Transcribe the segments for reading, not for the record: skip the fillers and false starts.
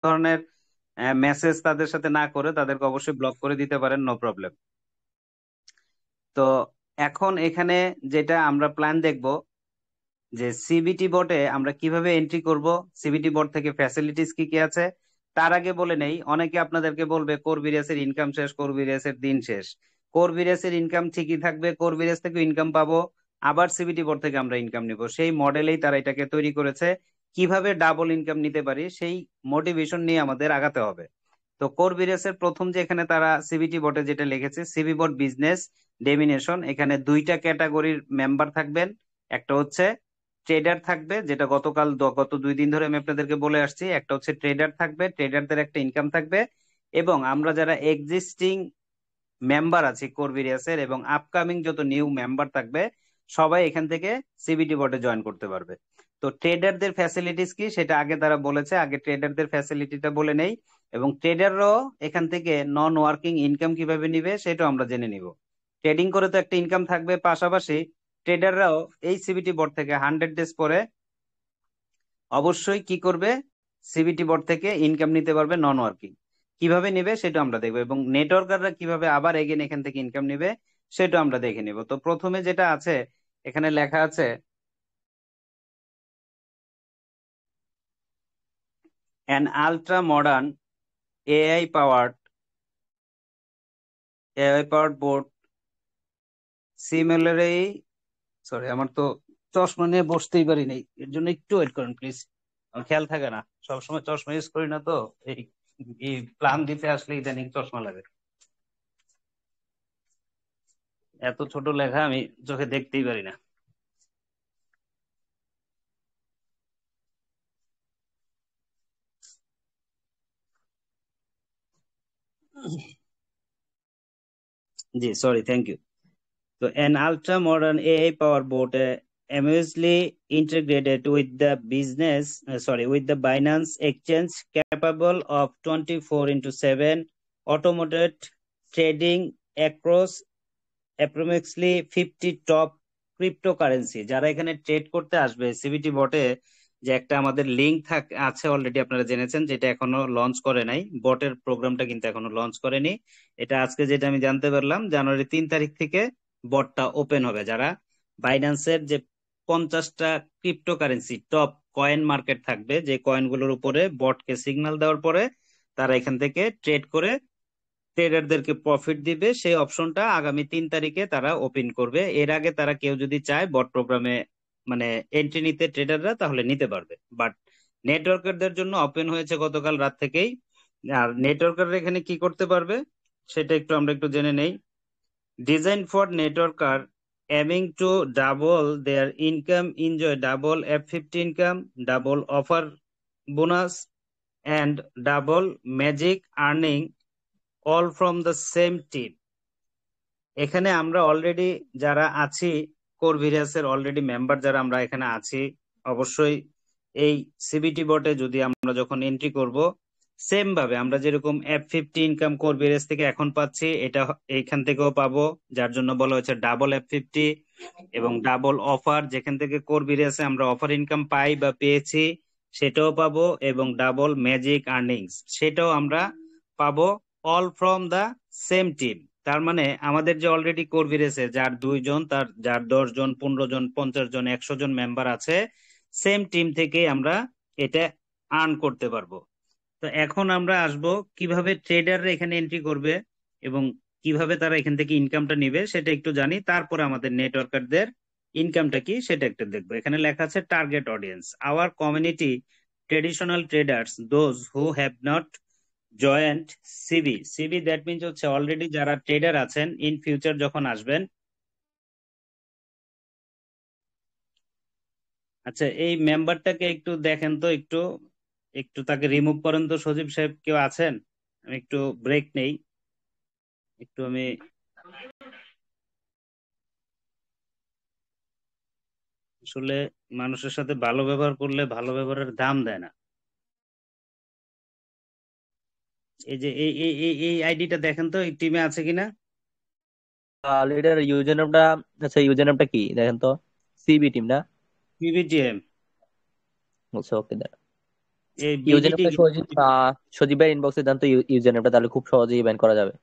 ধরনের মেসেজ তাদের সাথে না করে তাদেরকে অবশ্যই ব্লক করে দিতে পারেন, নো প্রবলেম। তো এখন এখানে যেটা আমরা প্ল্যান দেখব যে সিবিটি বটে আমরা কিভাবে এন্ট্রি করব, সিবিটি বট থেকে ফ্যাসিলিটিস কি কি আছে। তার আগে বলে নেই, অনেকে আপনাদেরকে বলবে কোরবিরিয়াসের ইনকাম শেষ, কোরবিরিয়াসের দিন শেষ। কোরবিরিয়াসের ইনকাম ঠিকই থাকবে, কোরবিরিয়াস থেকে ইনকাম পাবো, আবার সিবিটি বট থেকে আমরা ইনকাম নিব, সেই মডেলেই তারা এটাকে তৈরি করেছে। কিভাবে ডাবল ইনকাম নিতে পারি সেই মোটিভেশন নিয়ে আমাদের আগাতে হবে। তো কোরবিরিয়াসের প্রথম যে এখানে তারা সিবিটি বটে যেটা লিখেছে, সিবি বট বিজনেস ডেমিনেশন, এখানে দুইটা ক্যাটাগরির মেম্বার থাকবেন। একটা হচ্ছে ট্রেডার থাকবে, যেটা গত 2 দিন ধরে আমি আপনাদেরকে বলে আসছি। একটা হচ্ছে ট্রেডার থাকবে, ট্রেডারদের একটা ইনকাম থাকবে। এবং আমরা যারা এক্সিস্টিং মেম্বার আছি কোরভিরিয়াসের এবং আপকামিং যত নিউ মেম্বার থাকবে, সবাই এখান থেকে সিবিটি বোর্ডে জয়েন করতে পারবে। তো ট্রেডারদের ফ্যাসিলিটিস কি সেটা আগে তারা বলেছে, আগে ট্রেডারদের ফ্যাসিলিটিটা বলে নেই। এবং ট্রেডাররাও এখান থেকে নন ওয়ার্কিং ইনকাম কিভাবে নিবে সেটাও আমরা জেনে নিব। ট্রেডিং করে তো একটা ইনকাম থাকবে, পাশাপাশি ট্রেডাররাও এই সিবিটি বোর্ড থেকে 100 ডেজ পরে অবশ্যই কি করবে, সিবিটি বোর্ড থেকে ইনকাম নিতে পারবে নন ওয়ার্কিং। কিভাবে নেবে সেটা আমরা দেখবো, এবং নেটওয়ার্কাররা কিভাবে আবার এগেন এখান থেকে ইনকাম নেবে সেটা আমরা দেখে নিব। তো প্রথমে যেটা আছে, এখানে লেখা আছে an ultra modern AI powered AI powered board similarly, sorry আমার তো চশমা নিয়ে বসতেই পারি নাই, এর জন্য একটু ওয়েট করেন প্লিজ। আমার খেয়াল থাকে না, সবসময় চশমা ইউজ করি না তো, এই এই প্ল্যান দিতে আসলে ইদানিং চশমা লাগে। এত ছোট লেখা আমি চোখে দেখতেই পারি না। জি সরি, থ্যাংক ইউ। তো an ultra modern AI powered boat amusedly integrated with the with the Binance exchange, capable of 24 into 7 automated trading across approximately 50 top cryptocurrency. যারা এখানে ট্রেড করতে আসবে সিবিটি বটে, যে একটা আমাদের লিংক আছে অলরেডি, আপনারা জেনেছেন, যেটা এখনো লঞ্চ করে নাই, বটের প্রোগ্রামটা কিন্তু এখনো লঞ্চ করেনি। এটা আজকে যেটা আমি জানতে পারলাম, জানুয়ারি 3 তারিখ থেকে বটটা ওপেন হবে। যারা বাইন্যান্সের যে 50টা ক্রিপ্টোকারেন্সি টপ কয়েন মার্কেট থাকবে, যে কয়েনগুলোর উপরে বটকে সিগন্যাল দেওয়ার পরে তারা এখান থেকে ট্রেড করে ট্রেডারদেরকে প্রফিট দিবে, সেই অপশনটা আগামী 3 তারিখে তারা ওপেন করবে। এর আগে তারা কেউ যদি চায় বট প্রোগ্রামে মানে এন্ট্রি নিতে, ট্রেডাররা তাহলে নিতে পারবে। বাট নেটওয়ার্কারদের জন্য ওপেন হয়েছে গতকাল রাত থেকেই। আর নেটওয়ার্কাররা এখানে কি করতে পারবে সেটা আমরা একটু জেনে নেই। Design for networker aiming to double their income, enjoy double F50 income, double offer bonus, and double magic earning, all from the same team। এখানে আমরা অলরেডি যারা আছি কোরভিরিয়াসের অলরেডি মেম্বার যারা আমরা এখানে আছি, অবশ্যই এই সিবিটি বটে যদি আমরা যখন এন্ট্রি করব, সেম ভাবে আমরা যেরকম F50 ইনকাম কোরভিরিয়াস থেকে এখন পাচ্ছি, এটা এইখান থেকেও পাবো। যার জন্য বলা হয়েছে ডাবল F50। এবং ডাবল অফার, যেখান থেকে কোরভিরিয়াসে আমরা অফার ইনকাম পাই বা পেয়েছি সেটাও পাবো, এবং ডাবল ম্যাজিক আর্নিংস সেটাও আমরা পাবো, all from the same team. তার মানে আমাদের যে অলরেডি কোরভিরেসে যার 2 জন, তার যার 10 জন, 15 জন, 50 জন, 100 জন মেম্বার আছে, সেম টিম থেকেই আমরা এটা আর্ন করতে পারবো। তো এখন আমরা আসব কিভাবে ট্রেডাররা এখানে এন্ট্রি করবে এবং কিভাবে তারা এখান থেকে ইনকামটা নিবে সেটা একটু জানি, তারপরে আমাদের নেটওয়ার্কারদের ইনকামটা কি সেটা একটু দেখবো। এখানে লেখা আছে target audience our community traditional traders those who have not joined CB. CB that means হচ্ছে অলরেডি যারা ট্রেডার আছেন, ইন ফিউচার যখন আসবেন। আচ্ছা, এই মেম্বারটাকে একটু দেখেন তো, একটু একটু তাকে রিমুভ করেন তো সজীব সাহেব, কেউ আছেন? আমি একটু ব্রেক নেই, একটু আমি আসলে মানুষের সাথে ভালো ব্যবহার করলে ভালো ব্যবহারের দাম দেয় না। এই যে এই আইডিটা দেখেন তো, এই টিমে আছে কিনা। লিডার ইউজার নামটা, আচ্ছা ইউজার নামটা কি দেখেন তো। সিবি টিম না? পিভিটিএম। আচ্ছা ওকে। এই ইউজার বিডিটি নেমটা সজীব ভাই ইনবক্সে দেন তো, ইউজার নেমটা, তাহলে খুব সহজেই ব্যান করা যাবে।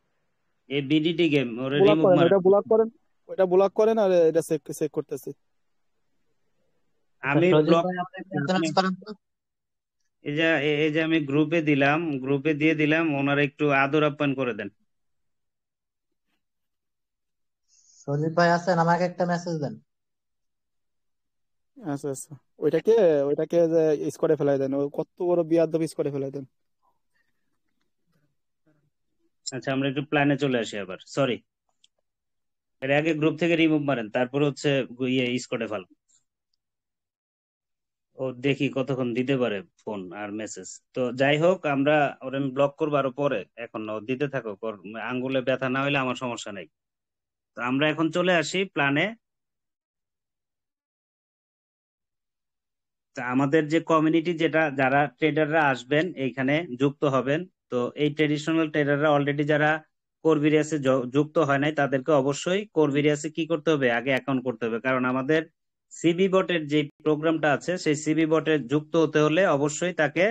এই বিডিটি গেম ওরে ব্লক রিমুভ করেন, মারেন। ওইটা ব্লক করেন, ওইটা ব্লক করেন, আর এটা চেক চেক করতেছি। আচ্ছা আমি সজীব ব্লক, ভাই আপনি একটা এসএমএস করেন তো। এই যে আমি গ্রুপে দিলাম, গ্রুপে দিয়ে দিলাম, ওনারা একটু আদর আপ্যায়ন করে দেন। সজীব ভাই আছেন, আমাকে একটা মেসেজ দেন। আচ্ছা আচ্ছা, ওইটাকে ওইটাকে স্কোয়াডে ফেলাই দেন, ও কত বড় বিয়াদব স্কোয়াডে ফেলাই দেন। আচ্ছা আমরা একটু প্ল্যানে চলে আসি আবার, সরি। এর আগে গ্রুপ থেকে রিমুভ মারেন, তারপর হচ্ছে ইয়ে স্কোয়াডে ফেল। ও দেখি কতক্ষণ দিতে পারে ফোন আর মেসেজ। তো যাই হোক, আমরা ওর আমি ব্লক করবো আরো পরে, এখন না, ও দিতে থাকো, আঙ্গুলে ব্যথা না হইলে আমার সমস্যা নেই। তো আমরা এখন চলে আসি প্ল্যানে। তা আমাদের যে কমিউনিটি, যেটা যারা ট্রেডাররা আসবেন এইখানে যুক্ত হবেন, তো এই ট্রেডিশনাল ট্রেডাররা অলরেডি যারা কোরভিরিয়াসে যুক্ত হয় নাই, তাদেরকে অবশ্যই কোরভিরিয়াসে কি করতে হবে, আগে অ্যাকাউন্ট করতে হবে। কারণ আমাদের সিবি বটের যে প্রোগ্রামটা আছে, সেই সিবি বটে যুক্ত হতে হলে অবশ্যই তাকে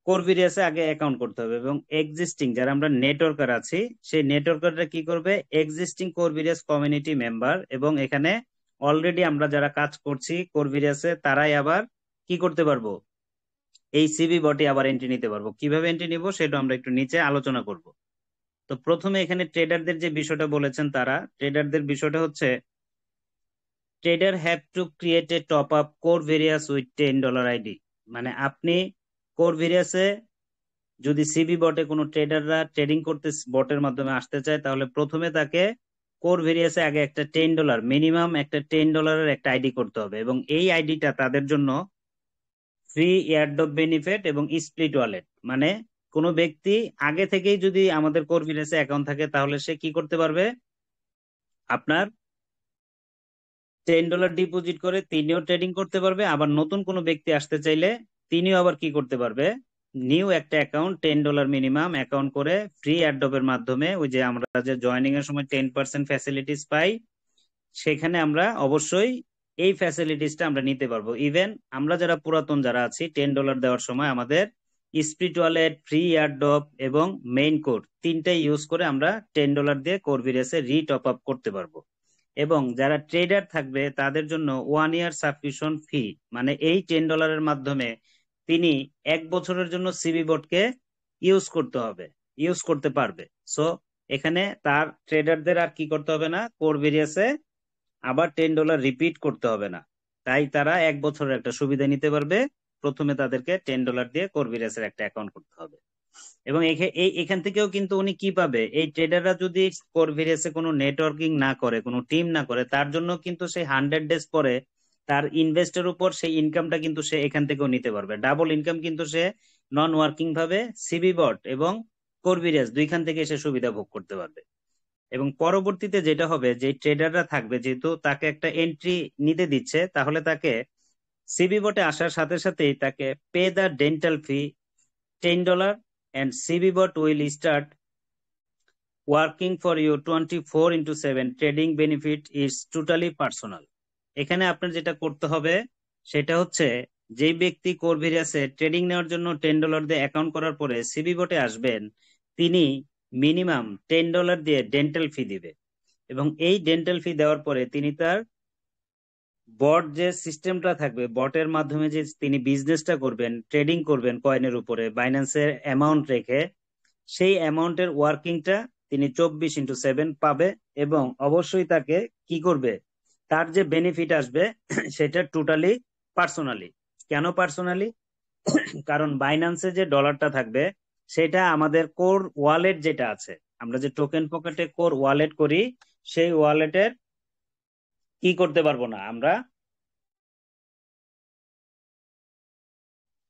কোরভিরিয়াসে আগে অ্যাকাউন্ট করতে হবে। এবং এক্সিস্টিং যারা আমরা নেটওয়ার্কার আছি, সেই নেটওয়ার্কাররা কি করবে, এক্সিস্টিং কোরভিরিয়াস কমিউনিটি মেম্বার এবং এখানে অলরেডি আমরা যারা কাজ করছি কোরভিরিয়াসে, তারাই আবার কি করতে পারবো, এই সিবি বটে আবার এন্ট্রি নিতে পারবো। কিভাবে এন্ট্রি নিব সেটা আমরা একটু নিচে আলোচনা করব। তো প্রথমে এখানে ট্রেডারদের যে বিষয়টা বলেছেন, তারা ট্রেডারদের বিষয়টা হচ্ছে, trader have to create a top up core various with $10 ID. মানে আপনি কোর ভেরিয়াসে যদি সিবি বটে কোনো ট্রেডাররা ট্রেডিং করতে বটের মাধ্যমে আসতে চায়, তাহলে প্রথমে তাকে কোর ভেরিয়াসে আগে একটা $10, মিনিমাম একটা $10 একটা আইডি করতে হবে। এবং এই আইডিটা তাদের জন্য ফ্রি এয়ারড্রপ বেনিফিট এবং স্প্লিট ওয়ালেট। মানে কোনো ব্যক্তি আগে থেকেই যদি আমাদের কোর ভেরিয়াসে অ্যাকাউন্ট থাকে, তাহলে সে কি করতে পারবে, আপনার $10 ডিপোজিট করে তিনিও ট্রেডিং করতে পারবে। আবার নতুন কোনো ব্যক্তি আসতে চাইলে তিনিও আবার কি করতে পারবে, নিউ একটা অ্যাকাউন্ট $10 মিনিমাম অ্যাকাউন্ট করে ফ্রি অ্যাড্রপের মাধ্যমে, ওই যে আমরা যে জয়নিং এর সময় 10% ফ্যাসিলিটিস পাই, সেখানে আমরা অবশ্যই এই ফ্যাসিলিটিসটা আমরা নিতে পারবো। ইভেন আমরা যারা পুরাতন যারা আছি, $10 দেওয়ার সময় আমাদের স্প্লিট ওয়ালেট, ফ্রি এয়ারড্রপ এবং মেইন কোড তিনটাই ইউজ করে আমরা $10 দিয়ে কোরভিরিয়াসে রি টপ আপ করতে পারবো। এবং যারা ট্রেডার থাকবে তাদের জন্য 1 ইয়ার সাবস্ক্রিপশন ফি, মানে এই $10 মাধ্যমে তিনি 1 বছরের জন্য সিবি বোর্ডকে ইউজ করতে পারবে। সো এখানে তার ট্রেডারদের আর কি করতে হবে না, কোরভিরিয়াসে আবার $10 রিপিট করতে হবে না। তাই তারা 1 বছরের একটা সুবিধা নিতে পারবে। প্রথমে তাদেরকে $10 দিয়ে কোরভিরিয়াসের একটা অ্যাকাউন্ট করতে হবে। এবং এখান থেকেও কিন্তু উনি কি পাবে, এই ট্রেডাররা যদি কোরভিরিয়াসে কোনো নেটওয়ার্কিং না করে, কোনো টিম না করে, তার জন্য কিন্তু সেই 100 ডেজ পরে তার ইনভেস্টের উপর সেই ইনকামটা কিন্তু সে এখান থেকেও নিতে পারবে। ডাবল ইনকাম কিন্তু সে নন ওয়ার্কিং ভাবে সিবি বট এবং কোরভিরিয়াস দুইখান থেকে সে সুবিধা ভোগ করতে পারবে। এবং পরবর্তীতে যেটা হবে, যে ট্রেডাররা থাকবে, যেহেতু তাকে একটা এন্ট্রি নিতে দিচ্ছে, তাহলে তাকে সিবি বটে আসার সাথে সাথেই তাকে pay the dental fee $10, and CBBot will start working for you 24/7. Trading benefit is totally personal. এখানে আপনার যেটা করতে হবে সেটা হচ্ছে, যেই ব্যক্তি কোরভিরিয়াসে ট্রেডিং নেওয়ার জন্য $10 দিয়ে অ্যাকাউন্ট করার পরে সিবি বটে আসবেন, তিনি মিনিমাম $10 দিয়ে ডেন্টাল ফি দিবে। এবং এই ডেন্টাল ফি দেওয়ার পরে তিনি তার বট যে সিস্টেমটা থাকবে, বটের মাধ্যমে যে তিনি বিজনেসটা করবেন, ট্রেডিং করবেন কয়েনের উপরে বাইন্যান্সের অ্যামাউন্ট রেখে, সেই অ্যামাউন্টের ওয়ার্কিংটা তিনি 24/7 পাবে। এবং অবশ্যই তাকে কি করবে, তার যে বেনিফিট আসবে সেটা টোটালি পার্সোনালি। কেন পার্সোনালি? কারণ বাইন্যান্সে যে ডলারটা থাকবে, সেটা আমাদের কোর ওয়ালেট যেটা আছে, আমরা যে টোকেন পকেটে কোর ওয়ালেট করি, সেই ওয়ালেটের কি করতে পারবো না, আমরা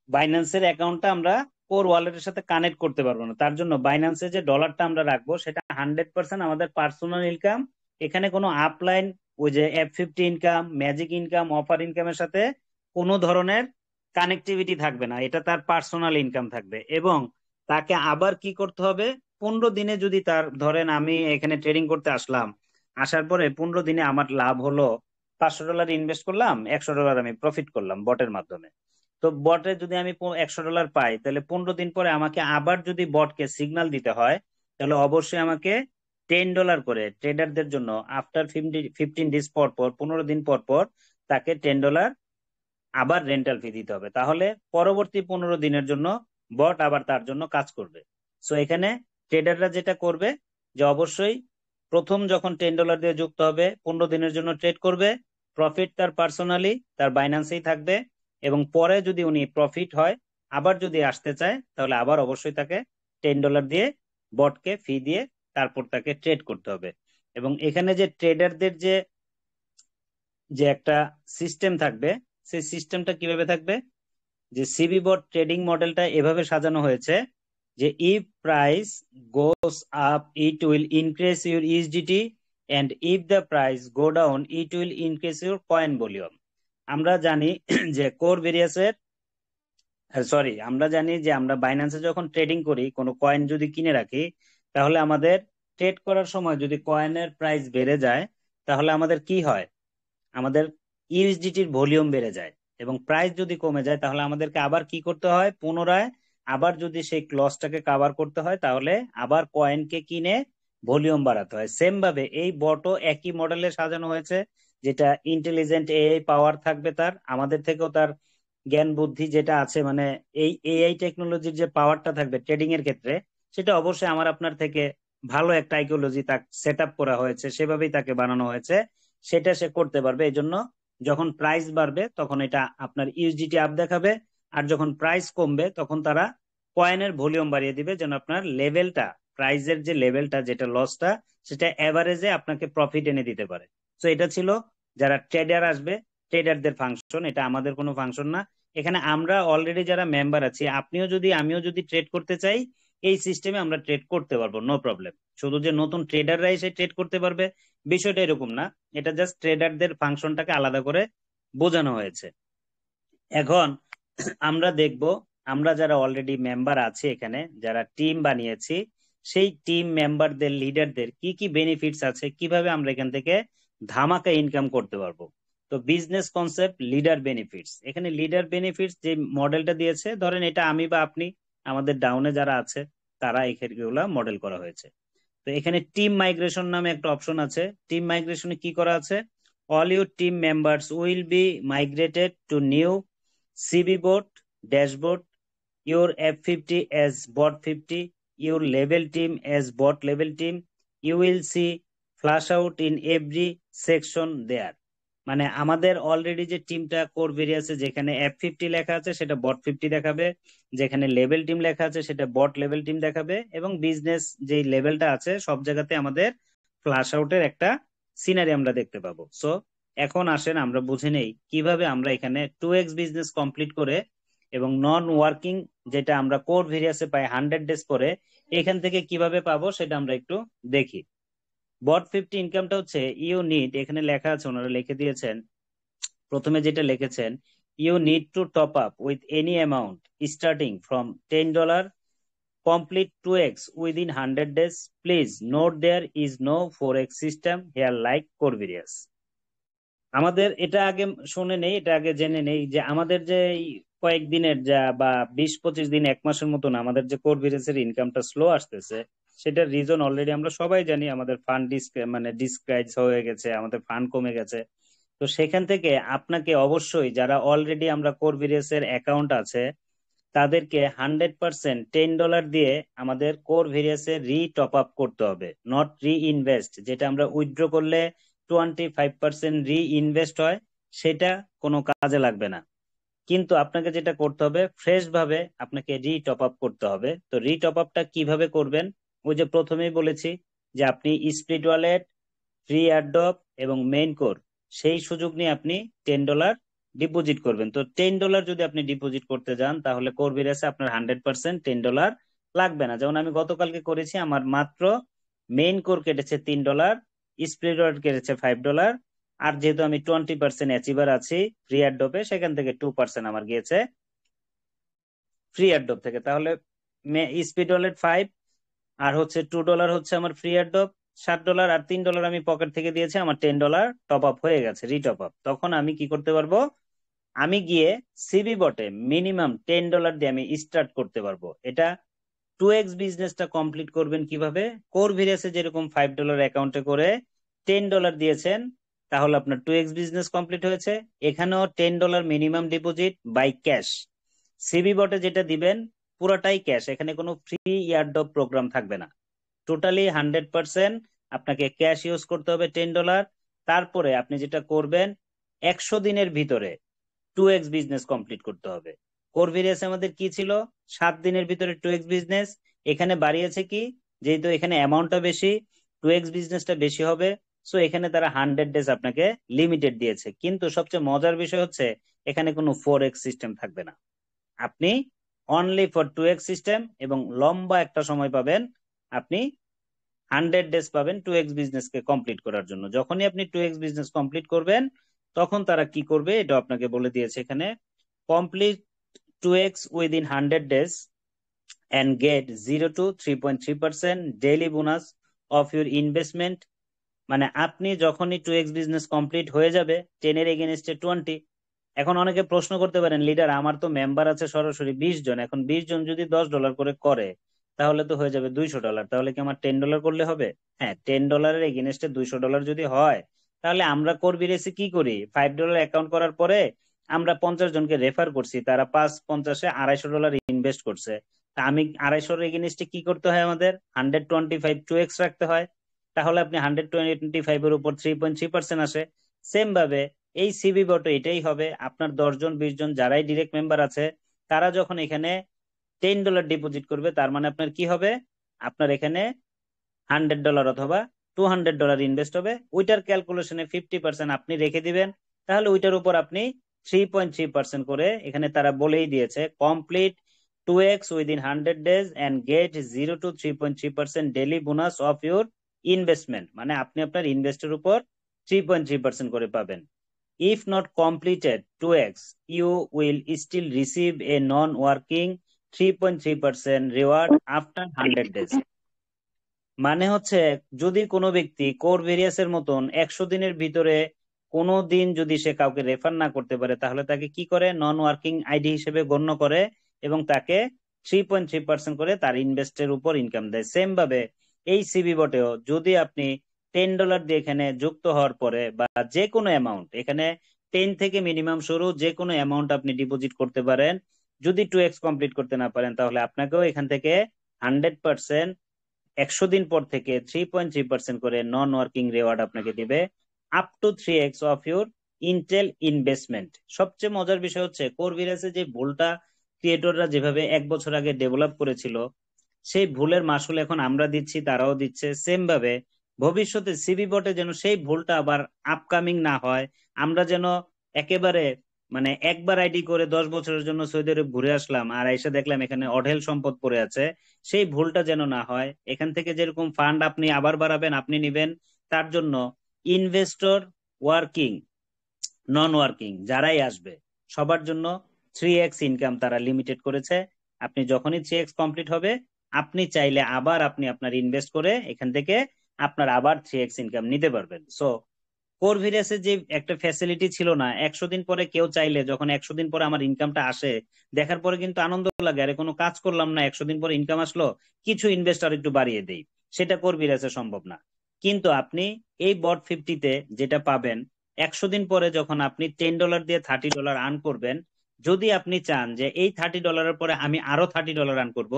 বাইন্যান্সের অ্যাকাউন্টটা আমরা কোর ওয়ালেটের সাথে কানেক্ট করতে পারবো না। তার জন্য বাইন্যান্সে যে ডলারটা আমরা রাখবো, সেটা 100% আমাদের পার্সোনাল ইনকাম। এখানে কোনো আপলাইন, ওই যে F50 income, magic income, offer ইনকামের সাথে কোনো ধরনের কানেক্টিভিটি থাকবে না। এটা তার পার্সোনাল ইনকাম থাকবে। এবং তাকে আবার কি করতে হবে, 15 দিনে যদি তার, ধরেন আমি এখানে ট্রেডিং করতে আসলাম, আসার পরে 15 দিনে আমার লাভ হলো $500 ইনভেস্ট করলাম, $100 আমি প্রফিট করলাম বটের মাধ্যমে। তো বটে যদি আমি $100 পাই, তাহলে 15 দিন পরে আমাকে আবার যদি বটকে সিগন্যাল দিতে হয়, তাহলে অবশ্যই আমাকে $10 করে ট্রেডারদের জন্য আফটার 15 ডেজ পর পর, 15 দিন পর পর তাকে $10 আবার রেন্টাল ফি দিতে হবে। তাহলে পরবর্তী 15 দিনের জন্য বট আবার তার জন্য কাজ করবে। সো এখানে ট্রেডাররা যেটা করবে যে অবশ্যই প্রথম যখন $10 দিয়ে যুক্ত হবে 15 দিনের জন্য ট্রেড করবে, প্রফিট তার পার্সোনালি তার বাইন্যান্সেই থাকবে, এবং পরে যদি উনি প্রফিট হয় আবার যদি আসতে চায় তাহলে আবার অবশ্যই তাকে $10 দিয়ে বটকে ফি দিয়ে তারপর তাকে ট্রেড করতে হবে। এবং এখানে যে ট্রেডারদের যে যে একটা সিস্টেম থাকবে, সেই সিস্টেমটা কিভাবে থাকবে, যে সিবি বট ট্রেডিং মডেলটা এভাবে সাজানো হয়েছে যে if price goes up it will increase your USDT, and if the price go down it will increase your coin volume. আমরা জানি যে কোর ভেরিয়াসের আমরা জানি যে আমরা বাইন্যান্সে যখন ট্রেডিং করি, কোনো কয়েন যদি কিনে রাখি, তাহলে আমাদের ট্রেড করার সময় যদি কয়েনের প্রাইস বেড়ে যায়, তাহলে আমাদের কি হয়, আমাদের ইউএসডিটির ভলিউম বেড়ে যায়। এবং প্রাইস যদি কমে যায় তাহলে আমাদেরকে আবার কি করতে হয়, পুনরায় আবার যদি সেই লসটাকে কাভার করতে হয় তাহলে আবার কয়েনকে কিনে ভলিউম বাড়াতে হয়। সেম ভাবে এই বটও একই মডেলে সাজানো হয়েছে, যেটা ইন্টেলিজেন্ট এআই পাওয়ার থাকবে তার, আমাদের থেকেও তার জ্ঞান বুদ্ধি যেটা আছে, মানে এই এআই টেকনোলজির যে পাওয়ারটা থাকবে ট্রেডিং এর ক্ষেত্রে, সেটা অবশ্যই আমার আপনার থেকে ভালো একটা আইকিওলজি তাকে সেট আপ করা হয়েছে, সেভাবেই তাকে বানানো হয়েছে, সেটা সে করতে পারবে। এই জন্য যখন প্রাইস বাড়বে তখন এটা আপনার ইউএসডিটি আপ দেখাবে, আর যখন প্রাইস কমবে তখন তারা কয়েনের ভলিউম বাড়িয়ে দিবে, যেন আপনার লেভেলটা, প্রাইসের যে লেভেলটা, যেটা লসটা, সেটা এভারেজে আপনাকে প্রফিট এনে দিতে পারে। তো এটা ছিল যারা ট্রেডার আসবে, ট্রেডারদের ফাংশন, এটা আমাদের কোনো ফাংশন না। এখানে আমরা অলরেডি যারা মেম্বার আছি, আপনিও যদি আমিও যদি ট্রেড করতে চাই, এই সিস্টেমে আমরা ট্রেড করতে পারবো, নো প্রবলেম। শুধু যে নতুন ট্রেডাররা এসে ট্রেড করতে পারবে বিষয়টা এরকম না, এটা জাস্ট ট্রেডারদের ফাংশনটাকে আলাদা করে বোঝানো হয়েছে। এখন আমরা দেখব, আমরা যারা অলরেডি মেম্বার আছি এখানে, যারা টিম বানিয়েছি, সেই টিম মেম্বারদের, লিডারদের কি কি বেনিফিটস আছে, কিভাবে আমরা এখান থেকে ধামাকা ইনকাম করতে পারবো। তো বিজনেস কনসেপ্ট লিডার বেনিফিটস, এখানে লিডার বেনিফিটস যে মডেলটা দিয়েছে, ধরেন এটা আমি বা আপনি, আমাদের ডাউনে যারা আছে তারা এগুলা মডেল করা হয়েছে। তো এখানে টিম মাইগ্রেশন নামে একটা অপশন আছে। টিম মাইগ্রেশনে কি করা আছে, all your team members will be migrated to new CB bot dashboard, your F50 as bot 50, your level team as bot level team. You will see flash out in every section there. মানে আমাদের already যে টিমটা core ভেরিয়াসে যেখানে F50 লেখা আছে সেটা বট 50 দেখাবে, যেখানে লেভেল টিম লেখা আছে সেটা বট লেভেল টিম দেখাবে, এবং বিজনেস যে লেভেলটা আছে সব জায়গাতে আমাদের ফ্লাশ আউটের একটা সিনারি আমরা দেখতে পাবো। সো এখন আসেন আমরা বুঝে নেই কিভাবে আমরা এখানে 2x বিজনেস কমপ্লিট করে এবং নন ওয়ার্কিং যেটা আমরা কোর ভেরিয়াসে পাই 100 ডেজ পরে, এখান থেকে কিভাবে পাবো সেটা আমরা একটু দেখি। বট 50 ইনকামটা হচ্ছে ইউ নিড, এখানে লেখা আছে, ওনারা লিখে দিয়েছেন, প্রথমে যেটা লিখেছেন, you need to top up with any amount starting from $10, complete 2x within 100 days. Please note there is no 4x system here like Corvirius. আমাদের এটা আগে শুনে নেই, এটা আগে জেনে নেই যে আমাদের যে কয়েকদিনের যা বা 20-25 দিন, এক মাসের মতন আমাদের যে Corvirius-এর ইনকামটা স্লো আসতেছে, সেটার রিজন অলরেডি আমরা সবাই জানি। আমাদের ফান্ড ডিসক্রাইজ হয়ে গেছে, আমাদের ফান্ড কমে গেছে। তো সেখান থেকে আপনাকে অবশ্যই, যারা অলরেডি আমরা Corvirius-এর অ্যাকাউন্ট আছে, তাদেরকে 100% $10 দিয়ে আমাদের কোর ভেরিয়াসে টপ আপ করতে হবে, নট ইনভেস্ট। যেটা আমরা উইথড্র করলে 25% ইনভেস্ট হয়, সেটা কোনো কাজে লাগবে না। কিন্তু আপনাকে যেটা করতে হবে, ফ্রেশ ভাবে আপনাকে টপ আপ করতে হবে। তো টপ আপটা কিভাবে করবেন, ওই যে প্রথমেই বলেছি যে আপনি স্প্লিট ওয়ালেট, ফ্রি এয়ারড্রপ এবং মেইন কোর, সেই সুযোগ নিয়ে আপনি $10 ডিপোজিট করবেন। তো $10 যদি আপনি ডিপোজিট করতে যান তাহলে Corvirius আপনার 100% $10 লাগবে না। যেমন আমি গতকালকে করেছি, আমার মাত্র মেইন কোর কেটেছে $3, স্প্লিট ওয়ালেট কেটেছে $5, আর যেহেতু আমি 20% অ্যাচিভার আছি ফ্রি এয়ারড্রপে, সেখান থেকে 2% আমার গিয়েছে ফ্রি এয়ারড্রপ থেকে। তাহলে স্প্লিট ওয়ালেট 5 আর হচ্ছে $2 হচ্ছে আমার ফ্রি এয়ারড্রপ, $7 আর $3 আমি পকেট থেকে দিয়েছি, আমার $10 টপ আপ হয়ে গেছে, টপ আপ। তখন আমি কি করতে পারবো, আমি গিয়ে সিবি বটে মিনিমাম $10 দিয়ে আমি স্টার্ট করতে পারবো। এটা 2x বিজনেসটা কমপ্লিট করবেন কিভাবে? কোরভিরিয়াসে যেরকম $5 অ্যাকাউন্টে করে $10 দিয়েছেন, তাহলে আপনার 2x বিজনেস কমপ্লিট হয়েছে। এখানেও $10 minimum deposit by cash. CB বটে যেটা দিবেন পুরোটাই ক্যাশ, এখানে কোনো ফ্রি ইয়ারড্রপ প্রোগ্রাম থাকবে না। টোটালি 100% আপনাকে ক্যাশ ইউজ করতে হবে $10। তারপরে আপনি যেটা করবেন 100 দিনের ভিতরে 2x বিজনেস কমপ্লিট করতে হবে। কোরভিরিয়াস আমাদের কি ছিল? 7 দিনের ভিতরে 2x বিজনেস। এখানে বাড়িয়েছে কি, যেহেতু এখানে অ্যামাউন্টটা বেশি, 2x বিজনেসটা বেশি হবে, সো এখানে তারা 100 ডেজ আপনাকে লিমিটেড দিয়েছে। কিন্তু সবচেয়ে মজার বিষয় হচ্ছে এখানে কোনো 4x সিস্টেম থাকবে না। আপনি অনলি ফর 2x সিস্টেম, এবং লম্বা একটা সময় পাবেন, আপনি 100 ডেজ পাবেন 2x বিজনেসকে কমপ্লিট করার জন্য। যখনই আপনি 2x বিজনেস কমপ্লিট করবেন তখন তারা কি করবে এটা আপনাকে বলে দিয়েছে এখানে। Complete 2x within 100 days and get 0 to 3.3% daily bonus of your investment। মানে আপনি যখনই 2x বিজনেস কমপ্লিট হয়ে যাবে 10 এর এগেনস্টে 20। এখন অনেকে প্রশ্ন করতে পারেন, লিডার আমার তো মেম্বার আছে সরাসরি 20 জন, এখন 20 জন যদি $10 করে করে তাহলে তো হয়ে যাবে $200, তাহলে কি আমার $10 করলে হবে? হ্যাঁ, $10 এগেনস্টে $200 যদি হয়, তাহলে আমরা কোরভিরিয়াসে কি করি, $5 অ্যাকাউন্ট করার পরে আমরা 50 জনকে রেফার করছি, তারা 5-50-এ $250 ইনভেস্ট করছে। তা আমি 250 এগেনস্টে কি করতে হয়, আমাদের 125 2x রাখতে হয়। তাহলে আপনি 125 এর উপর 3.3% আসে। সেম ভাবে এই সিবি বটে এটাই হবে। আপনার 10 জন 20 জন যারাই ডিরেক্ট মেম্বার আছে, তারা যখন এখানে $10 ডিপোজিট করবে, তার মানে আপনার কি হবে, আপনার এখানে $100 অথবা $200 ইনভেস্ট হবে। ওইটার ক্যালকুলেশনে 50% আপনি রেখে দিবেন, তাহলে ওইটার উপর আপনি 3.3% করে, এখানে তারা বলেই দিয়েছে complete 2x within 100 days and get 0 to 3.3% daily bonus of your investment. মানে আপনি আপনার ইনভেস্টের উপর 3.3% করে পাবেন। If not completed 2x, you will still receive a non-working 3.3% reward after 100 days। মানে হচ্ছে যদি কোনো ব্যক্তি কোরভেরিয়াসের মতন 100 দিনের ভিতরে কোনো দিন যদি সে কাউকে রেফার না করতে পারে, তাহলে তাকে কি করে, নন ওয়ার্কিং আইডি হিসেবে গণ্য করে এবং তাকে 3.3% করে তার ইনভেস্টের উপর ইনকাম দেয়। সেম ভাবে এই সিবি বটেও যদি আপনি $10 দিয়ে এখানে যুক্ত হওয়ার পরে, বা যে কোনো অ্যামাউন্ট, এখানে 10 থেকে মিনিমাম শুরু, যে কোনো অ্যামাউন্ট আপনি ডিপোজিট করতে পারেন। যদি 2x কমপ্লিট করতে না পারেন তাহলে আপনাকেও এখান থেকে 100% 100 দিন পর থেকে 3.3% করে নন ওয়ার্কিং রেওয়ার্ড আপনাকে দিবে, up to 3x of your Intel investment. সবচেয়ে মজার বিষয় হচ্ছে কোরভিরাসে যে ভুলটা ক্রিয়েটররা যেভাবে 1 বছর আগে ডেভেলপ করেছিল, সেই ভুলের মাসুল এখন আমরা দিচ্ছি, তারাও দিচ্ছে। সেম ভাবে ভবিষ্যতে সিবি বটে যেন সেই ভুলটা আবার আপকামিং না হয়, আমরা যেন একেবারে মানে একবার আইডি করে 10 বছরের জন্য সৌদি আরব ঘুরে আসলাম আর এসে দেখলাম এখানে অঢেল সম্পদ পড়ে আছে, সেই ভুলটা যেন না হয়। এখান থেকে যেরকম ফান্ড আপনি আবার বাড়াবেন, আপনি নিবেন, তার জন্য ইনভেস্টর, ওয়ার্কিং, নন ওয়ার্কিং যারাই আসবে সবার জন্য 3x ইনকাম তারা লিমিটেড করেছে। আপনি যখনই 3x কমপ্লিট হবে, আপনি চাইলে আবার আপনি আপনার ইনভেস্ট করে এখান থেকে আপনার আবার 3x ইনকাম নিতে পারবেন। সো কোরভিরাসে যে একটা ফ্যাসিলিটি ছিল না, 100 দিন পরে কেউ চাইলে, যখন 100 দিন পরে আমার ইনকামটা আসে দেখার পরে কিন্তু আনন্দ লাগে, আরে কোনো কাজ করলাম না, 100 দিন পরে ইনকাম আসলো, কিছু ইনভেস্ট আর একটু বাড়িয়ে দেই, সেটা কোরভিরাসে সম্ভব না। কিন্তু আপনি এই বট 50-তে যেটা পাবেন, 100 দিন পরে যখন আপনি $10 দিয়ে $30 আর্ন করবেন, যদি আপনি চান যে এই $30 পরে আমি আরো $30 আর্ন করব,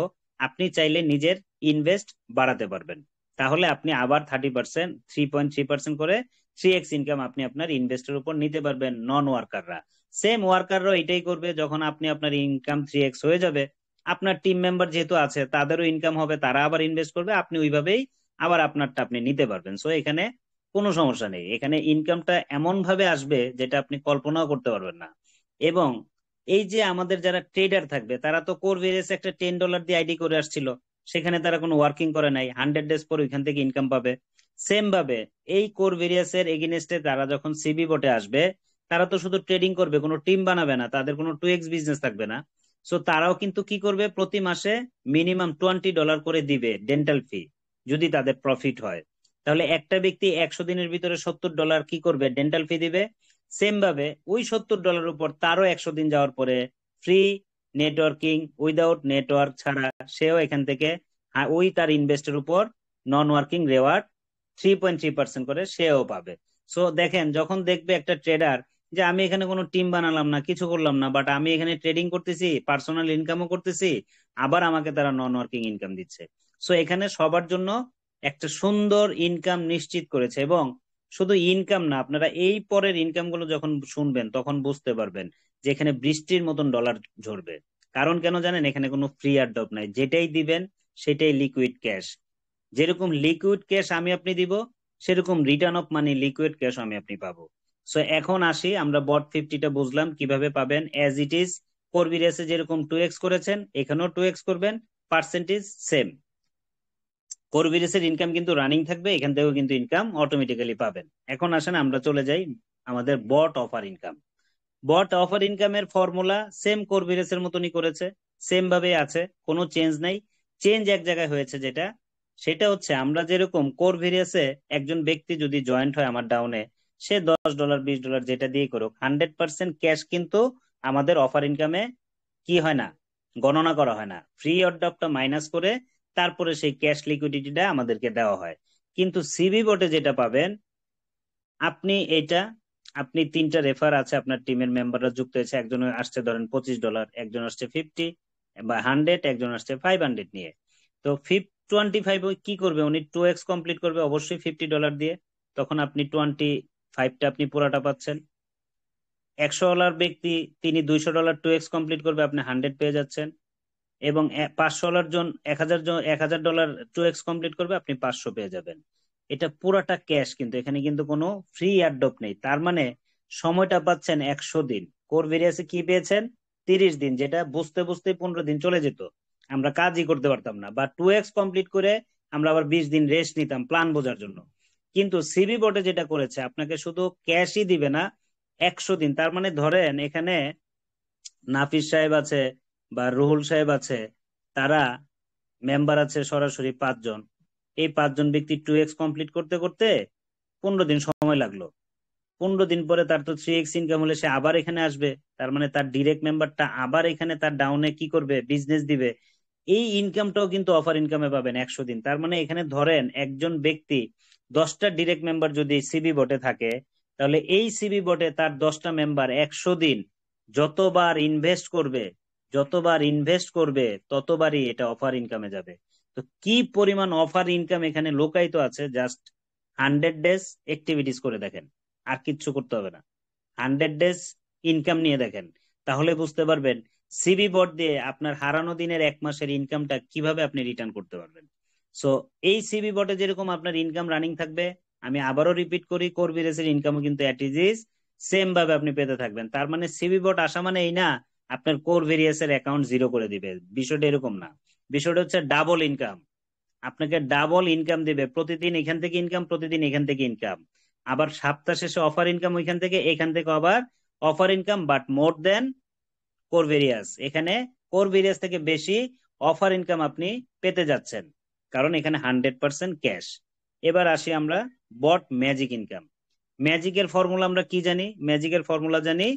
আপনি চাইলে নিজের ইনভেস্ট বাড়াতে পারবেন। তাহলে আপনি আবার 30%, 3.3% করে 3x ইনকাম আপনি আপনার ইনভেস্টের উপর নিতে পারবেন। নন ওয়ার্কাররা, সেম ওয়ার্কাররা এটাই করবে। যখন আপনি আপনার ইনকাম 3x হয়ে যাবে, আপনার টিম মেম্বার যেহেতু আছে তাদেরও ইনকাম হবে, তারা আবার ইনভেস্ট করবে, আপনি ওইভাবেই আবার আপনারটা আপনি নিতে পারবেন। সো এখানে কোনো সমস্যা নেই, এখানে ইনকামটা এমন ভাবে আসবে যেটা আপনি কল্পনাও করতে পারবেন না। এবং এই যে আমাদের যারা ট্রেডার থাকবে, তারা তো কোরভেরিয়াসে একটা $10 দিয়ে আইডি করে আসছিল, সেখানে তারা কোনো ওয়ার্কিং করে নাই, 100 ডেজ পর ওইখান থেকে ইনকাম পাবে। সেম ভাবে এই কোরভেরিয়াসের এগেনস্টে তারা যখন সিবি বটে আসবে, তারা তো শুধু ট্রেডিং করবে, কোনো টিম বানাবে না, তাদের কোনো 2x বিজনেস থাকবে না। সো তারাও কিন্তু কি করবে, প্রতি মাসে মিনিমাম $20 করে দিবে ডেন্টাল ফি, যদি তাদের প্রফিট হয়। তাহলে একটা ব্যক্তি 100 দিনের ভিতরে $70 কি করবে, ডেন্টাল ফি দিবে। সেম ভাবে ওই $70 উপর তারও 100 দিন যাওয়ার পরে ফ্রি নেটওয়ার্কিং উইদাউট নেটওয়ার্ক ছাড়া সেও এখান থেকে ওই তার ইনভেস্টের উপর নন ওয়ার্কিং রেওয়ার্ড 3.3% করে সেও পাবে। সো দেখেন, যখন দেখবে একটা ট্রেডার যে আমি এখানে কোনো টিম বানালাম না, কিছু করলাম না, বাট আমি এখানে ট্রেডিং করতেছি, পার্সোনাল ইনকামও করতেছি, আবার আমাকে তারা নন ওয়ার্কিং ইনকাম দিচ্ছে। সো এখানে সবার জন্য একটা সুন্দর ইনকাম নিশ্চিত করেছে। এবং শুধু ইনকাম না, আপনারা এই পরের ইনকাম গুলো যখন শুনবেন তখন বুঝতে পারবেন যে এখানে বৃষ্টির মতন ডলার ঝরবে। কারণ কেন জানেন? এখানে কোনো ফ্রি এয়ারড্রপ নাই, যেটাই দিবেন সেটাই লিকুইড ক্যাশ। যেরকম লিকুইড ক্যাশ আমি আপনি দিব, সেরকম return of money liquid cash আমি আপনি পাবো। সো এখন আসি, আমরা বট 50টা বুঝলাম কিভাবে পাবেন। অ্যাজ ইট ইজ করবিরেসে যেরকম 2x করেছেন, এখানেও 2x করবেন, পার্সেন্টেজ সেম। করবিরেসের ইনকাম কিন্তু রানিং থাকবে, এখান থেকেও কিন্তু ইনকাম অটোমেটিক্যালি পাবেন। এখন আসেন আমরা চলে যাই আমাদের বট অফার ইনকাম। বট অফার ইনকামের ফর্মুলা সেম করবিরেসের মতনই করেছে, সেম ভাবে আছে, কোনো চেঞ্জ নাই। চেঞ্জ এক জায়গায় হয়েছে, সেটা হচ্ছে আমরা যেরকম করভিরিয়াসে একজন ব্যক্তি যদি জয়েন্ট হয় আমার ডাউনে, সে $10 $20 যেটা দিয়ে করুক, 100% ক্যাশ কিন্তু আমাদের অফার ইনকামে কি হয় না, গণনা করা হয় না। ফ্রি অর্ডারটা মাইনাস করে তারপরে সেই ক্যাশ লিকুইডিটিটা আমাদেরকে দেওয়া হয়। কিন্তু সিবি বটে যেটা পাবেন আপনি, এটা আপনি 3টা রেফার আছে, আপনার টিমের মেম্বাররা যুক্ত হয়েছে, একজন আসছে ধরেন $25, একজন আসছে 50 বা 100, একজন আসছে 500 নিয়ে। তো 25 কি করবে, উনি 2x কমপ্লিট করবে অবশ্যই $50 দিয়ে, তখন আপনি 25টা আপনি পুরাটা পাচ্ছেন। $100 ব্যক্তি তিনি $200 2x কমপ্লিট করবে, আপনি 100 পেয়ে যাচ্ছেন। এবং $500 জন 1000 2x কমপ্লিট করবে, আপনি 500 পেয়ে যাবেন। এটা পুরাটা ক্যাশ, কিন্তু এখানে কিন্তু কোনো ফ্রি এয়ারড্রপ নেই। তার মানে সময়টা পাচ্ছেন 100 দিন। কোর ভেরিয়াসে কি পেয়েছেন? 30 দিন, যেটা বুঝতে বুঝতে 15 দিন চলে যেত, আমরা কাজই করতে পারতাম না। বা 2x কমপ্লিট করে আমরা আবার 20 দিন রেস্ট নিতাম প্ল্যান বোঝার জন্য। কিন্তু সিবি বোর্ডে যেটা করেছে, আপনাকে শুধু ক্যাশই দিবে না, 100 দিন। তার মানে ধরেন এখানে নাফিস সাহেব আছে বা রুহুল সাহেব আছে, তারা মেম্বার আছে সরাসরি 5 জন। এই 5 জন ব্যক্তি 2x কমপ্লিট করতে করতে 15 দিন সময় লাগলো। 15 দিন পরে তার তো 3x ইনকাম হলে সে আবার এখানে আসবে। তার মানে তার ডিরেক্ট মেম্বারটা আবার এখানে তার ডাউনে কি করবে, বিজনেস দিবে। এই ইনকামটাও কিন্তু অফার ইনকামে পাবেন 100 দিন। তার মানে এখানে ধরেন একজন ব্যক্তি 10টা ডিরেক্ট মেম্বার যদি সিবি বটে থাকে, তাহলে এই সিবি বটে তার 10টা মেম্বার 100 দিন যতবার ইনভেস্ট করবে ততবারই এটা অফার ইনকামে যাবে। তো কি পরিমাণ অফার ইনকাম এখানে লোকায়িত আছে, জাস্ট 100 ডেজ অ্যাক্টিভিটিস করে দেখেন, আর কিচ্ছু করতে হবে না। 100 ডেজ ইনকাম নিয়ে দেখেন, তাহলে বুঝতে পারবেন সিবি বট দিয়ে আপনার হারানো দিনের 1 মাসের ইনকামটা কিভাবে আপনি রিটার্ন করতে পারবেন। সো এই সিবি বটে যেরকম আপনার ইনকাম রানিং থাকবে, আমি আবারও রিপিট করি, করবিরেসের ইনকামও কিন্তু অ্যাট ইজ সেম ভাবে আপনি পেতে থাকবেন। তার মানে সিবি বট আসা মানে এই না আপনার কোর ভেরিয়াসের অ্যাকাউন্ট জিরো করে দিবে, বিষয়টা এরকম না। বিষয়টা হচ্ছে ডাবল ইনকাম, আপনাকে ডাবল ইনকাম দিবে। প্রতিদিন এখান থেকে ইনকাম, প্রতিদিন এখান থেকে ইনকাম, আবার সপ্তাহ শেষে অফার ইনকাম ওইখান থেকে, এখান থেকে আবার অফার ইনকাম, বাট মোর দেন কোরভেরিয়াস। এখানে কোরভেরিয়াস থেকে বেশি অফার ইনকাম আপনি পেতে যাচ্ছেন, কারণ এখানে 100% ক্যাশ। এবার আসি আমরা বট ম্যাজিক ইনকাম। ম্যাজিকের ফর্মুলা আমরা কি জানি? ম্যাজিকের ফর্মুলা জানি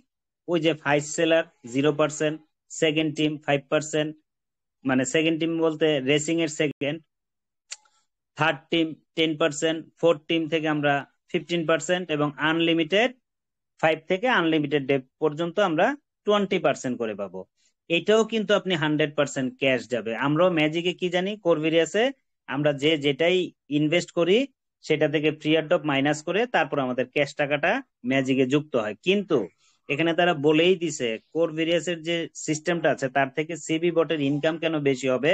ওই যে ফাইভ সেলার 0%, সেকেন্ড টিম 5%, মানে সেকেন্ড টিম বলতে রেসিং এর second, third team 10%, fourth team থেকে আমরা 15%, এবং আনলিমিটেড 5 থেকে আনলিমিটেড ডে পর্যন্ত আমরা 20% করে পাবো। এটাও কিন্তু আপনি 100% ক্যাশ যাবে। আমরাও ম্যাজিকে কি জানি, করভিরিয়াসে আমরা যেটাই ইনভেস্ট করি সেটা থেকে ফ্রি এয়ারড্রপ মাইনাস করে তারপর আমাদের ক্যাশ টাকাটা ম্যাজিকে যুক্ত হয়। কিন্তু এখানে তারা বলেই দিছে করভিরিয়াসের যে সিস্টেমটা আছে তার থেকে সিবি বটের ইনকাম কেন বেশি হবে।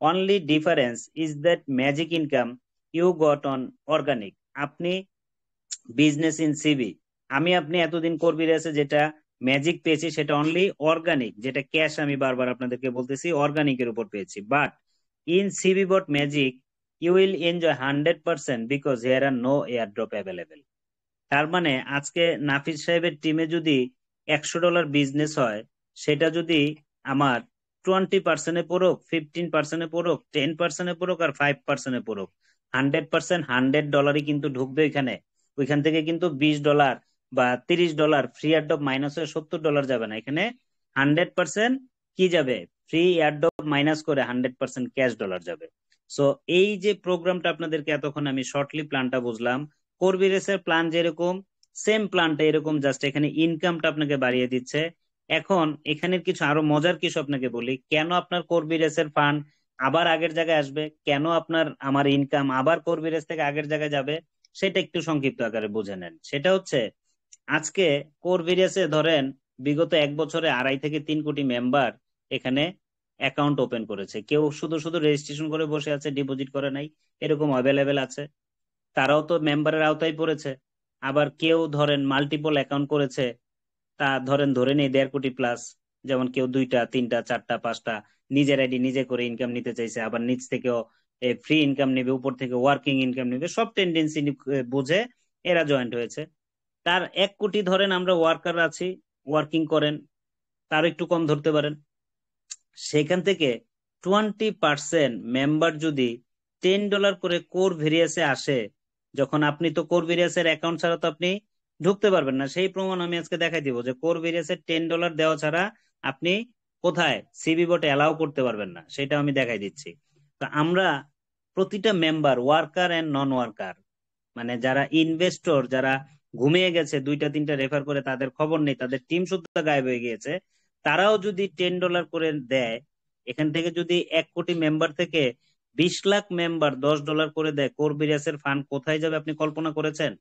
Only difference is that magic income you got on organic. আপনি বিজনেস ইন সিবি, আমি আপনি এতদিন করবিরাসে যেটা ম্যাজিক পেয়েছি সেটা অনলি অর্গানিক, যেটা ক্যাশ আমি বারবার আপনাদেরকে বলতেছি অর্গানিকের উপর পেয়েছি। But in CB bot magic you will enjoy 100% because here are no airdrop available. তার মানে আজকে নাফিস সাহেবের টিমে যদি $100 বিজনেস হয়, সেটা যদি আমার 20%-এ পড়ুক, 15%-এ পড়ুক, 10%-এ পড়ুক আর 5%-এ পড়ুক, 100% $100 কিন্তু ঢুকবে ওইখানে। ওইখান থেকে কিন্তু $20 বা $30 ফ্রি এয়ারড্রপ মাইনাস হয়ে $70 যাবে না, এখানে 100% কি যাবে, ফ্রি এয়ারড্রপ মাইনাস করে 100% ক্যাশ ডলার যাবে। সো এই যে প্রোগ্রামটা আপনাদেরকে এতক্ষণ আমি শর্টলি প্ল্যানটা বুঝলাম, কোরভিরেসের প্ল্যান যেরকম সেম প্ল্যানটা এরকম, জাস্ট এখানে ইনকামটা আপনাকে বাড়িয়ে দিচ্ছে। এখন এখানের কিছু আরো মজার কিছু আপনাকে বলি, কেন আপনার কোরভিরেসের ফান্ড আবার আগের জায়গায় আসবে, কেন আপনার আমার ইনকাম আবার কোরভিরেস থেকে আগের জায়গায় যাবে, সেটা একটু সংক্ষিপ্ত আকারে বুঝে নেন। সেটা হচ্ছে, আজকে কোরভিরিয়াসে ধরেন বিগত 1 বছরে 2.5 থেকে 3 কোটি মেম্বার এখানে অ্যাকাউন্ট ওপেন করেছে। কেউ শুধু শুধু রেজিস্ট্রেশন করে বসে আছে, ডিপোজিট করে নাই, এরকম অ্যাভেলেবেল আছে, তারাও তো মেম্বারের আওতায় পড়েছে। আবার কেউ ধরেন মাল্টিপল অ্যাকাউন্ট করেছে, তা ধরেন ধরে নেই 1.5 কোটি প্লাস, যেমন কেউ 2টা 3টা 4টা 5টা নিজের আইডি নিজে করে ইনকাম নিতে চাইছে, আবার নিচ থেকেও ফ্রি ইনকাম নেবে, উপর থেকে ওয়ার্কিং ইনকাম নেবে, সব টেন্ডেন্সি বুঝে এরা জয়েন্ট হয়েছে। তার 1 কোটি ধরেন আমরা ওয়ার্কার আছি, ওয়ার্কিং করেন, তার একটু কম ধরতে পারেন। সেখান থেকে 20% মেম্বার যদি $10 করে কোর ভেরিয়াসে আসে, যখন আপনি তো কোর ভেরিয়াসের অ্যাকাউন্ট ছাড়া তো আপনি ঢুকতে পারবেন না, সেই প্রমাণ আমি আজকে দেখাই দিব যে কোর ভেরিয়াসের $10 দেওয়া ছাড়া আপনি কোথায় সিবি বোটে অ্যালাউ করতে পারবেন না, সেটা আমি দেখাই দিচ্ছি। তো আমরা প্রতিটা member, worker and non worker, মানে যারা ইনভেস্টর, যারা ঘুমিয়ে গেছে 2টা 3টা রেফার করে তাদের খবর নেই, তাদের টিম শুদ্ধ গায়েব হয়ে গিয়েছে, তারাও যদি $10 করে দেয়, এখান থেকে যদি 1 কোটি মেম্বার থেকে 20 লাখ মেম্বার $10 করে দেয়, কোরভিরিয়াসের ফান্ড কোথায় যাবে আপনি কল্পনা করেছেন?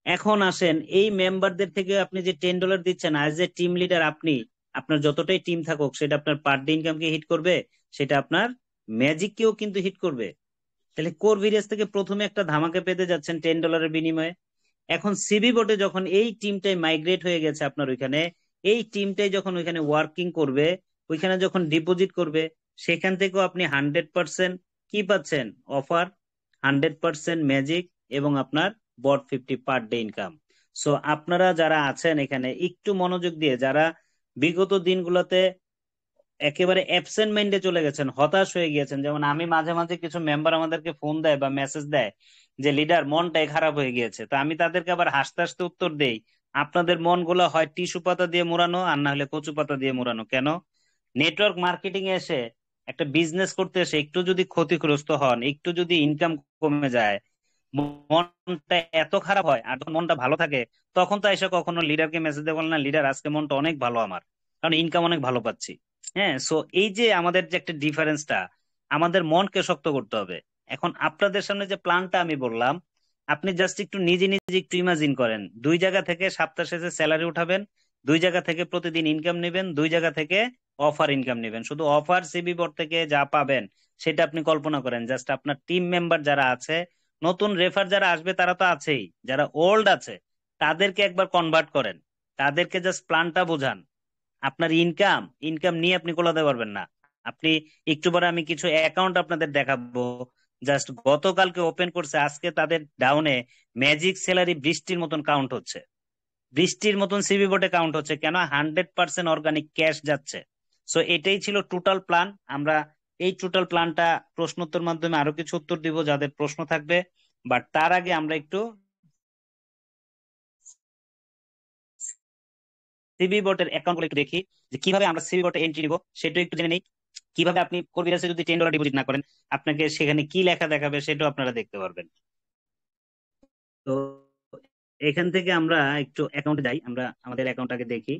এখন আসেন, এই মেম্বারদের থেকে আপনি যে $10 দিচ্ছেন, আজ এ টিম লিডার আপনি, আপনার যতটাই টিম থাকুক, সেটা আপনার পার ডে ইনকামকে হিট করবে, সেটা আপনার ম্যাজিককেও কিন্তু হিট করবে। তাহলে কোরভিরিয়াস থেকে প্রথমে একটা ধামাকা পেতে যাচ্ছেন $10 বিনিময়ে। এখন সিবি বোর্ডে যখন এই টিমটাই মাইগ্রেট হয়ে গেছে আপনার ওইখানে, এই টিমটাই যখন ওইখানে ওয়ার্কিং করবে, ওইখানে যখন ডিপোজিট করবে, সেখান থেকেও আপনি 100% কি পাচ্ছেন অফার, 100% ম্যাজিক, এবং আপনার বট 50 পার ডে ইনকাম। সো আপনারা যারা আছেন এখানে একটু মনোযোগ দিয়ে, যারা বিগত দিনগুলোতে একেবারে অ্যাবসেন্ট মাইন্ডে চলে গেছেন, হতাশ হয়ে গিয়েছেন, যেমন আমি মাঝে মাঝে কিছু মেম্বার আমাদেরকে ফোন দেয় বা মেসেজ দেয় যে লিডার মনটাই খারাপ হয়ে গিয়েছে, তো আমি তাদেরকে আবার হাসতে হাসতে উত্তর দেই, আপনাদের মনগুলো হয় টিস্যু পাতা দিয়ে মোড়ানো আর না হলে কচু পাতা দিয়ে মোড়ানো। কেন? নেটওয়ার্ক মার্কেটিং এ এসে, একটা বিজনেস করতে এসে একটু যদি ক্ষতিগ্রস্ত হন, একটু যদি ইনকাম কমে যায়, মনটা এত খারাপ হয়। আর যখন মনটা ভালো থাকে, তখন তো এসে কখনো লিডারকে মেসেজ দিয়ে বলেন না, লিডার আজকে মনটা অনেক ভালো আমার, কারণ ইনকাম অনেক ভালো পাচ্ছি। হ্যাঁ, সো এই যে আমাদের যে একটা ডিফারেন্সটা, আমাদের মনকে শক্ত করতে হবে। এখন আপনাদের সামনে যে প্ল্যানটা আমি বললাম, আপনি জাস্ট একটু নিজে নিজে একটু ইমাজিন করেন, 2 জায়গা থেকে সপ্তাহ শেষে স্যালারি উঠাবেন, 2 জায়গা থেকে প্রতিদিন ইনকাম নেবেন, 2 জায়গা থেকে অফার ইনকাম নেবেন। শুধু অফার সিবি বোর্ড থেকে যা পাবেন সেটা আপনি কল্পনা করেন। জাস্ট আপনার টিম মেম্বার যারা আছে, নতুন রেফার যারা আসবে তারা তো আছেই, যারা ওল্ড আছে তাদেরকে একবার কনভার্ট করেন, তাদেরকে জাস্ট প্ল্যানটা বোঝান। আপনার ইনকাম ইনকাম নিয়ে আপনি কোলাতে পারবেন না। আপনি একটু পরে আমি কিছু অ্যাকাউন্ট আপনাদের দেখাবো, জাস্ট গতকালকে ওপেন করছে, আজকে তাদের ডাউনে ম্যাজিক স্যালারি বৃষ্টির মতন কাউন্ট হচ্ছে, বৃষ্টির মতন সিবি বোর্ডে কাউন্ট হচ্ছে। কেন? 100% অর্গানিক ক্যাশ যাচ্ছে। সো এটাই ছিল টোটাল প্ল্যান। আমরা এই টোটাল প্ল্যানটা প্রশ্নোত্তর মাধ্যমে আরো কিছু উত্তর দিব যাদের প্রশ্ন থাকবে, বাট তার আগে আমরা একটু সিবি বোর্ডের অ্যাকাউন্ট গুলো একটু দেখি, যে কিভাবে আমরা সিবি বোর্ডে এন্ট্রি নিব সেটাও একটু জেনে নেই। কিভাবে আপনি কোরভিরাসে যদি $10 ডিপোজিট না করেন, আপনাকে সেখানে কি লেখা দেখাবে সেটাও আপনারা দেখতে পারবেন। তো এখান থেকে আমরা একটু অ্যাকাউন্টে যাই, আমরা আমাদের অ্যাকাউন্টটাকে দেখি।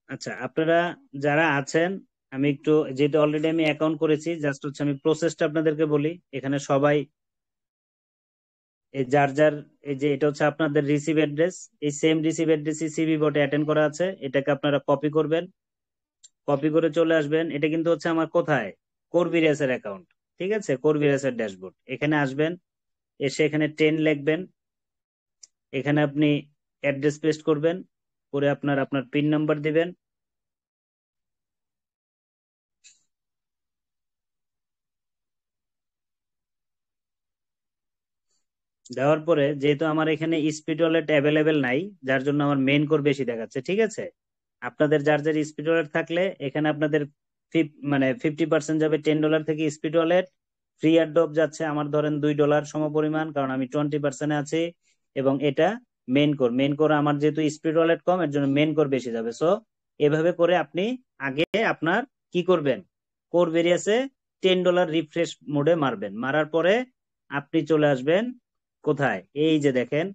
আচ্ছা, আপনারা যারা আছেন, আমি একটু, যেহেতু অলরেডি আমি অ্যাকাউন্ট করেছি, জাস্ট হচ্ছে আমি প্রসেসটা আপনাদেরকে বলি। এখানে সবাই এই যার যার, এই যে এটা হচ্ছে আপনাদের রিসিভ অ্যাড্রেস, এই সেম রিসিভ অ্যাড্রেসই সিবি বোর্ডে অ্যাটেন্ড করা আছে, এটাকে আপনারা কপি করবেন, কপি করে চলে আসবেন। এটা কিন্তু হচ্ছে আমার কোথায়, কোরভিরিয়াসের অ্যাকাউন্ট। ঠিক আছে, কোর ভেরিয়াসের ড্যাশবোর্ড। এখানে আসবেন, এসে এখানে 10 লিখবেন, এখানে আপনি অ্যাড্রেস পেস্ট করবেন, করে আপনার পিন নাম্বার দিবেন। দেওয়ার পরে যেহেতু আমার এখানে স্পিড ওয়ালেট অ্যাভেলেবেল নাই, যার জন্য আমার মেইন কোর বেশি দেখাচ্ছে, ঠিক আছে। আপনাদের যার যার স্পিড ওয়ালেট থাকলে এখানে আপনাদের 50% যাবে $10 থেকে স্পিড ওয়ালেট। ফ্রি অ্যাড্রপ যাচ্ছে আমার ধরেন $2 সমপরিমাণ, কারণ আমি 20% আছি। এবং এটা মেইন কোর আমার যেহেতু স্পিড ওয়ালেট কম, এর জন্য মেইন কোর বেশি যাবে। সো এভাবে করে আপনি আগে আপনার কি করবেন, কোর ভেরিয়াসে $10 রিফ্রেশ মোডে মারবেন। মারার পরে আপনি চলে আসবেন কোথায়, এই যে দেখেন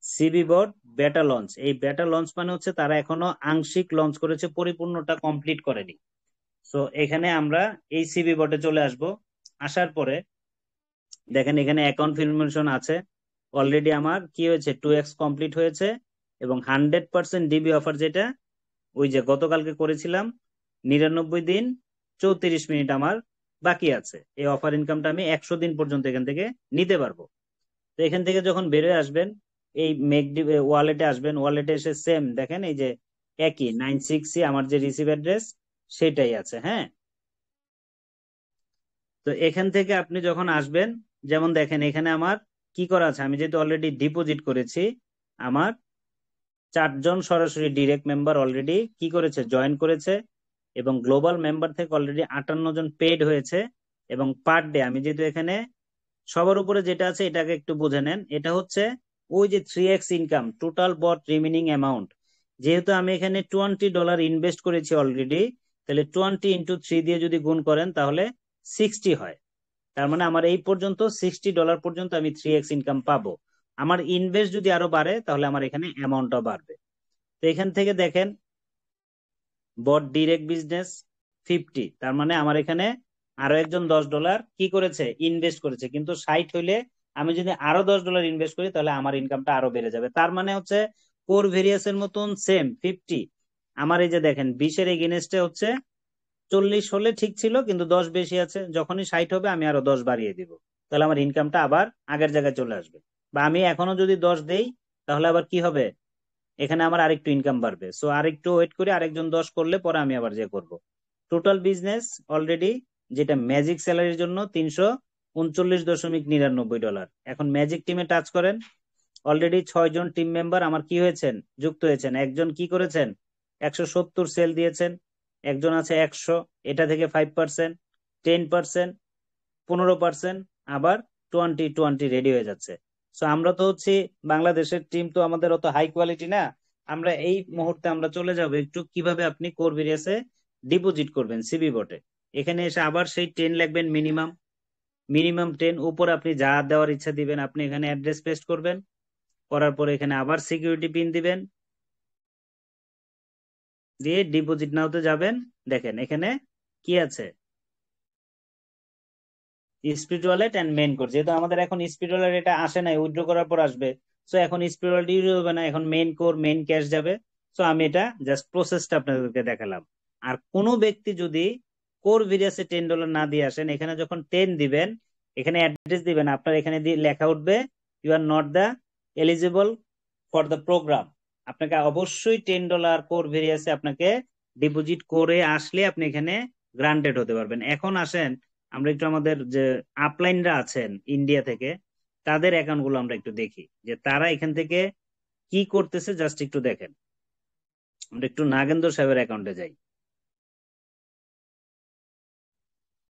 সিবি বট বেটা লঞ্চ। এই বেটা লঞ্চ মানে হচ্ছে তারা এখনো আংশিক লঞ্চ করেছে, পরিপূর্ণটা কমপ্লিট করেনি। সো এখানে আমরা এই সিবি বটে চলে আসব। আসার পরে দেখেন এখানে অ্যাকাউন্ট ফরমেশন আছে। অলরেডি আমার কি হয়েছে, 2x কমপ্লিট হয়েছে। এবং 100% ডিবি অফার, যেটা ওই যে গতকালকে করেছিলাম, 99 দিন 34 মিনিট আমার বাকি আছে। এই অফার ইনকামটা আমি 100 দিন পর্যন্ত এখান থেকে নিতে পারবো। তো এখান থেকে যখন বেরোয় আসবেন, এই মেকডি ওয়ালেটে আসবেন। ওয়ালেটে এসে সেম দেখেন এই যে একই 96C আমার যে রিসিভ অ্যাড্রেস সেটাই আছে। হ্যাঁ, তো এখান থেকে আপনি যখন আসবেন, যেমন দেখেন এখানে আমার কি করা আছে, আমি যেহেতু অলরেডি ডিপোজিট করেছি, আমার 4 জন সরাসরি ডিরেক্ট মেম্বার অলরেডি কি করেছে, জয়েন করেছে। এবং গ্লোবাল মেম্বার থেকে অলরেডি 58 জন পেড হয়েছে। এবং পার ডে আমি যেহেতু এখানে সবার উপরে যেটা আছে এটাকে একটু বুঝে নেন, এটা হচ্ছে ওই যে 3x ইনকাম টোটাল বট রিমেনিং অ্যামাউন্ট। যেহেতু আমি এখানে $20 ইনভেস্ট করেছি অলরেডি, তাহলে 20 × 3 দিয়ে যদি গুণ করেন তাহলে 60 হয়। তার মানে আমার এই পর্যন্ত $60 পর্যন্ত আমি 3x ইনকাম পাবো। আমার ইনভেস্ট যদি আরো বাড়ে তাহলে আমার এখানে অ্যামাউন্টটা বাড়বে। তো এখান থেকে দেখেন বট ডিরেক্ট বিজনেস 50, তার মানে আমার এখানে আরো একজন $10 কি করেছে, ইনভেস্ট করেছে। কিন্তু 60 হইলে আমি যদি আরো $10 ইনভেস্ট করি তাহলে আমার ইনকামটা আরো বেড়ে যাবে। তার মানে হচ্ছে কোর ভেরিয়াসের মতন সেম 50। আমার এই যে দেখেন 20-এর এগেনস্টে হচ্ছে 40 হলে ঠিক ছিল, কিন্তু 10 বেশি আছে। যখনই 60 হবে আমি আরো 10 বাড়িয়ে দিব, তাহলে আমার ইনকামটা আবার আগের জায়গায় চলে আসবে। বা আমি এখনো যদি 10 দেই তাহলে আবার কি হবে, এখানে আমার আরেকটু ইনকাম বাড়বে। সো আরেকটু ওয়েট করে আরেকজন 10 করলে পরে আমি আবার যে করব। টোটাল বিজনেস অলরেডি যেটা ম্যাজিক স্যালারির জন্য $339.99। এখন ম্যাজিক টিমে টাচ করেন, অলরেডি 6 জন টিম মেম্বার আমার কি হয়েছেন, যুক্ত হয়েছেন। একজন কি করেছেন, 170 সেল দিয়েছেন। একজন আছে 100, এটা থেকে 5%, 10%, 15%, আবার 20 রেডি হয়ে যাচ্ছে। সো আমরা তো হচ্ছি বাংলাদেশের টিম, তো আমাদের অত হাই কোয়ালিটি না। আমরা এই মুহূর্তে আমরা চলে যাব একটু কিভাবে আপনি কোর ভেরিয়াসে ডিপোজিট করবেন সিবি বটে। এখানে এসে আবার সেই 10 লিখবেন, মিনিমাম 10। উপরে আপনি যা দেওয়ার ইচ্ছা দিবেন, আপনি এখানে অ্যাড্রেস পেস্ট করবেন, করার পরে এখানে আবার সিকিউরিটি পিন দিবেন, দিয়ে ডিপোজিট নাওতে যাবেন। দেখেন এখানে কি আছে, speed wallet and main core. যেহেতু আমাদের এখন স্পিড ওয়ালেট এটা আসে নাই, উইথড্র করার পর আসবে। সো এখন স্পিড ওয়ালেট ইউজ হবে না, এখন মেইন কোর মেইন ক্যাশ যাবে। সো আমি এটা জাস্ট প্রসেসটা আপনাদেরকে দেখালাম। আর কোনো ব্যক্তি যদি কোর ভেরিয়াসে $10 না দিয়ে আসেন, এখানে যখন 10 দিবেন, এখানে অ্যাড্রেস দিবেন, আপনার এখানে দিয়ে লেখা উঠবে you are not the eligible for the program. আপনাকে অবশ্যই $10 কোর ভেরিয়াসে আপনাকে ডিপোজিট করে আসলে আপনি এখানে গ্রান্টেড হতে পারবেন। এখন আসেন আমরা একটু আমাদের যে আপলাইনরা আছেন ইন্ডিয়া থেকে, তাদের অ্যাকাউন্ট গুলো আমরা একটু দেখি যে তারা এখান থেকে কি করতেছে। জাস্ট একটু দেখেন, আমরা একটু নাগেন্দ্র সাহেবের অ্যাকাউন্টে যাই।